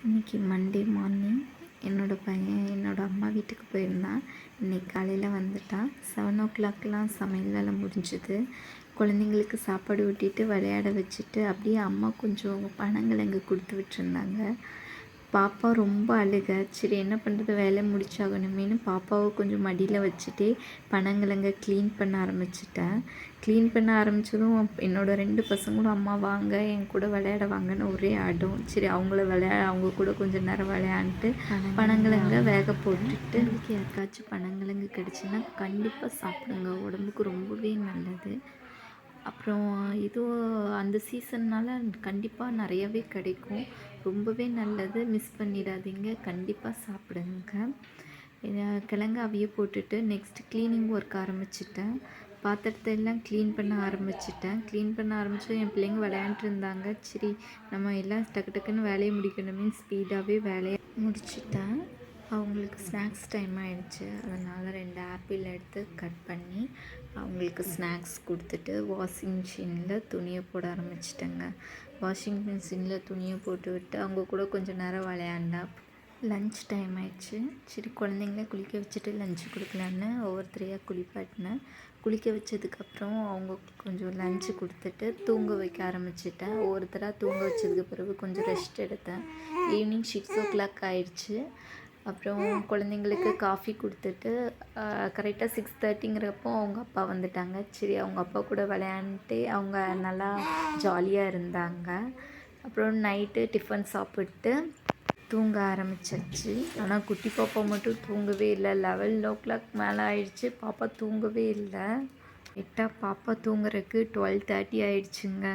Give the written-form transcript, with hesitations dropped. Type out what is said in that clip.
இன்றைக்கி Monday morning என்னோடய பையன் என்னோடய அம்மா வீட்டுக்கு போயிருந்தான். இன்றைக்கி காலையில் வந்துட்டான். 7 o'clockலாம் சமையல் வேலை முடிஞ்சுது. குழந்தைங்களுக்கு சாப்பாடு ஊட்டிட்டு விளையாட வச்சுட்டு அப்படியே அம்மா கொஞ்சம் பனங்கிழங்கு கொடுத்து விட்டுருந்தாங்க. பாப்பா ரொம்ப அழுக. சரி என்ன பண்ணுறது, வேலை முடிச்சாகணுமேனு பாப்பாவை கொஞ்சம் மடியில் வச்சுட்டே பனங்கிழங்கை க்ளீன் பண்ண ஆரம்பிச்சிட்டேன். க்ளீன் பண்ண ஆரம்பித்ததும் என்னோடய 2 பசங்களும் அம்மா வாங்க என் கூட விளையாட வாங்கன்னு ஒரே அடம். சரி அவங்க கூட கொஞ்சம் நேரம் விளையாண்டுட்டு பனங்கிழங்கை வேக போட்டுட்டு, உங்களுக்கு யாருக்காச்சும் பனங்கிழங்கு கிடச்சுன்னா கண்டிப்பாக சாப்பிடுங்க, உடம்புக்கு ரொம்பவே நல்லது. அப்புறம் இதுவும் அந்த சீசன்னால் கண்டிப்பாக நிறையவே கிடைக்கும், ரொம்பவே நல்லது. மிஸ் பண்ணிடாதீங்க, கண்டிப்பாக சாப்பிடுங்க. கிழங்கு அவிய போட்டுட்டு நெக்ஸ்ட்டு க்ளீனிங் ஒர்க் ஆரம்பிச்சிட்டேன். பாத்திரத்தை எல்லாம் க்ளீன் பண்ண ஆரம்பித்து என் பிள்ளைங்க விளையாண்டுட்டு இருந்தாங்க. சரி நம்ம எல்லாம் டக்கு டக்குன்னு வேலையை முடிக்கணுமே ஸ்பீடாகவே வேலையை முடிச்சிட்டேன். அவங்களுக்கு ஸ்நாக்ஸ் டைம் ஆகிடுச்சு. அதனால் 2 ஆப்பிள் எடுத்து கட் பண்ணி அவங்களுக்கு ஸ்நாக்ஸ் கொடுத்துட்டு வாஷிங் மிஷினில் துணியை போட ஆரம்பிச்சிட்டேங்க. வாஷிங் மிஷினில் துணியை போட்டு விட்டு அவங்க கூட கொஞ்சம் நேரம் விளையாண்டா. லன்ச் டைம் ஆயிடுச்சு. சரி குழந்தைங்கள குளிக்க வச்சுட்டு லஞ்சு கொடுக்கலான்னு ஒவ்வொருத்தரையாக குளிப்பாட்டினேன். குளிக்க வச்சதுக்கப்புறம் அவங்க கொஞ்சம் லஞ்சு கொடுத்துட்டு தூங்க வைக்க ஆரம்பிச்சிட்டேன். ஒவ்வொருத்தராக தூங்க வச்சதுக்கு பிறகு கொஞ்சம் ரெஸ்ட் எடுத்தேன். ஈவினிங் 6 o'clock ஆயிடுச்சு. அப்புறம் குழந்தைங்களுக்கு காஃபி கொடுத்துட்டு கரெக்டாக 6:30ங்கிறப்போ அவங்க அப்பா வந்துட்டாங்க. சரி அவங்க அப்பா கூட விளையாண்டுட்டு அவங்க நல்லா ஜாலியாக இருந்தாங்க. அப்புறம் நைட்டு டிஃபன் சாப்பிட்டு தூங்க ஆரம்பிச்சாச்சு. ஆனால் குட்டி பாப்பா மட்டும் தூங்கவே இல்லை. 11 o'clock மேலே ஆயிடுச்சு, பாப்பா தூங்கவே இல்லை. கரெக்டாக பாப்பா தூங்குறதுக்கு 12:30 ஆயிடுச்சுங்க.